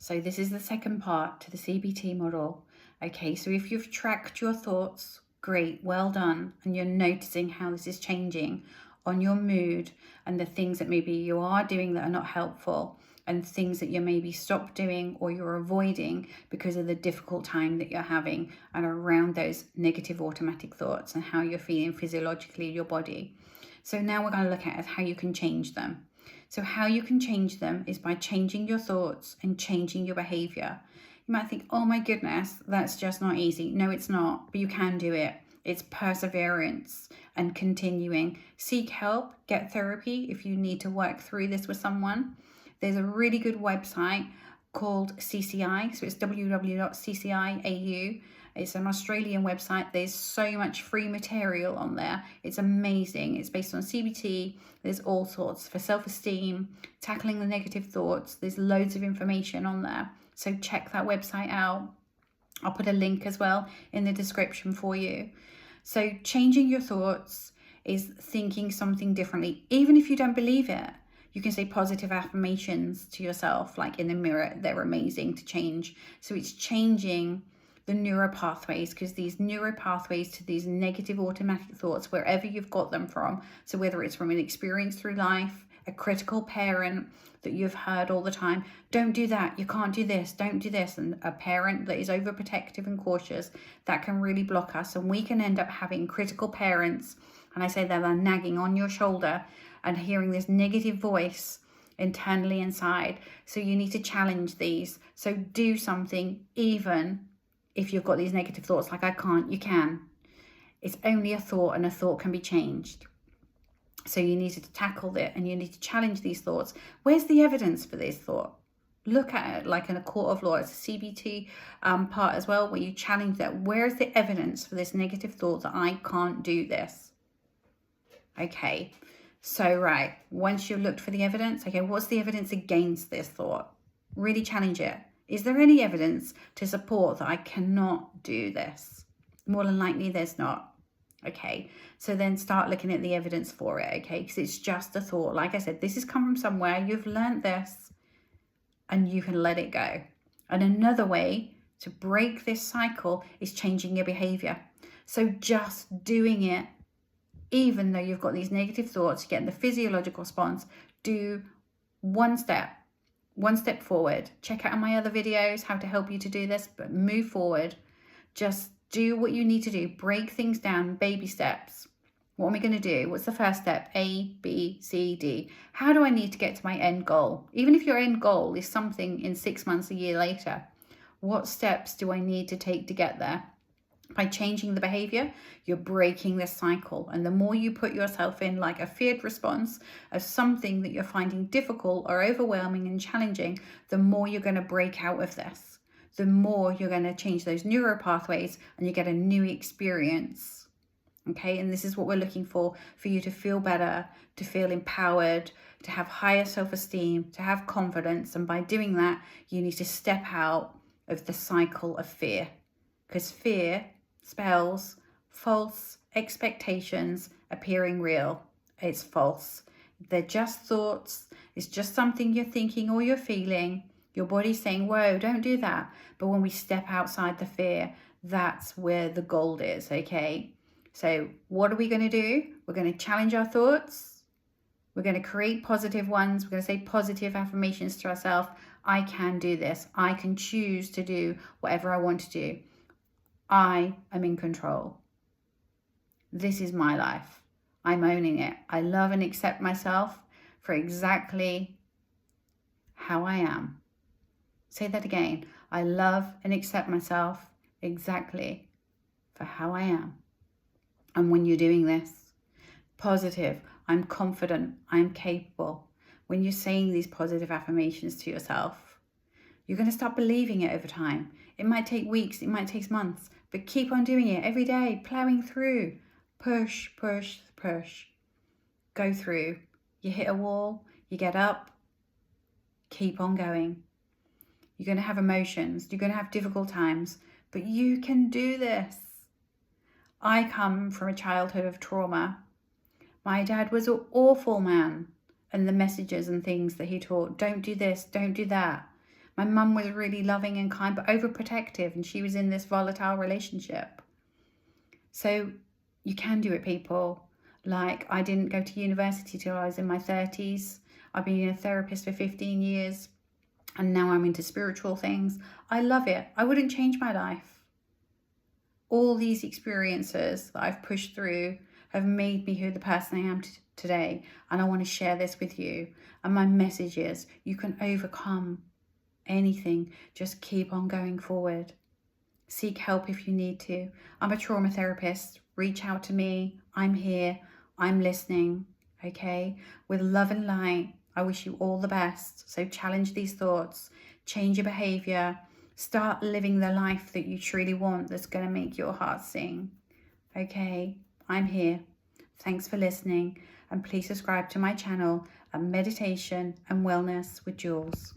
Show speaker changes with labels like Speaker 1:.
Speaker 1: So this is the second part to the CBT model. Okay, so if you've tracked your thoughts, great, well done. And you're noticing how this is changing on your mood and the things that maybe you are doing that are not helpful and things that you maybe stop doing or you're avoiding because of the difficult time that you're having and around those negative automatic thoughts and how you're feeling physiologically in your body. So now we're going to look at how you can change them. So how you can change them is by changing your thoughts and changing your behavior. You might think, oh my goodness, that's just not easy. No, it's not, but you can do it. It's perseverance and continuing. Seek help, get therapy if you need to work through this with someone. There's a really good website called CCI, so it's www.cci.au. It's an Australian website. There's so much free material on there. It's amazing. It's based on CBT. There's all sorts for self-esteem, tackling the negative thoughts. There's loads of information on there. So check that website out. I'll put a link as well in the description for you. So changing your thoughts is thinking something differently. Even if you don't believe it, you can say positive affirmations to yourself, like in the mirror. They're amazing to change. So it's changing the neuropathways, because these neuropathways to these negative automatic thoughts, wherever you've got them from, so whether it's from an experience through life, a critical parent that you've heard all the time, don't do that, you can't do this, don't do this, and a parent that is overprotective and cautious, that can really block us, and we can end up having critical parents, and I say that they're nagging on your shoulder and hearing this negative voice internally inside. So you need to challenge these. So do something, even if you've got these negative thoughts like I can't, you can. It's only a thought, and a thought can be changed. So you need to tackle it and you need to challenge these thoughts. Where's the evidence for this thought? Look at it like in a court of law. It's a CBT part as well, where you challenge that. Where's the evidence for this negative thought that I can't do this? Okay, so right, once you've looked for the evidence, okay, what's the evidence against this thought? Really challenge it. Is there any evidence to support that I cannot do this? More than likely there's not. Okay, so then start looking at the evidence for it, okay? Because it's just a thought. Like I said, this has come from somewhere. You've learned this and you can let it go. And another way to break this cycle is changing your behavior. So just doing it, even though you've got these negative thoughts, getting the physiological response, do one step forward. Check out my other videos, how to help you to do this, but move forward. Just do what you need to do. Break things down, baby steps. What am I going to do? What's the first step? A, B, C, D. How do I need to get to my end goal? Even if your end goal is something in 6 months, a year later, what steps do I need to take to get there? By changing the behavior, you're breaking this cycle. And the more you put yourself in like a feared response of something that you're finding difficult or overwhelming and challenging, the more you're going to break out of this. The more you're going to change those neural pathways and you get a new experience. Okay, and this is what we're looking for you to feel better, to feel empowered, to have higher self-esteem, to have confidence. And by doing that, you need to step out of the cycle of fear, because fear spells false expectations appearing real. It's false. They're just thoughts. It's just something you're thinking or you're feeling. Your body's saying, whoa, don't do that. But when we step outside the fear, that's where the gold is, okay? So what are we going to do? We're going to challenge our thoughts. We're going to create positive ones. We're going to say positive affirmations to ourselves. I can do this. I can choose to do whatever I want to do. I am in control. This is my life. I'm owning it. I love and accept myself for exactly how I am. Say that again. I love and accept myself exactly for how I am. And when you're doing this, positive, I'm confident, I'm capable. When you're saying these positive affirmations to yourself, you're going to start believing it over time. It might take weeks, it might take months, but keep on doing it every day, plowing through. Push, push, push. Go through. You hit a wall, you get up, keep on going. You're going to have emotions, you're going to have difficult times, but you can do this. I come from a childhood of trauma. My dad was an awful man, and the messages and things that he taught, don't do this, don't do that. My mum was really loving and kind, but overprotective, and she was in this volatile relationship. So you can do it, people. Like, I didn't go to university till I was in my 30s. I've been a therapist for 15 years, and now I'm into spiritual things. I love it. I wouldn't change my life. All these experiences that I've pushed through have made me who the person I am today, and I want to share this with you. And my message is, you can overcome anything. Just keep on going forward. Seek help if you need to. I'm a trauma therapist. Reach out to me. I'm here. I'm listening. Okay? With love and light, I wish you all the best. So challenge these thoughts. Change your behavior. Start living the life that you truly want, that's going to make your heart sing. Okay? I'm here. Thanks for listening. And please subscribe to my channel at Meditation and Wellness with Jules.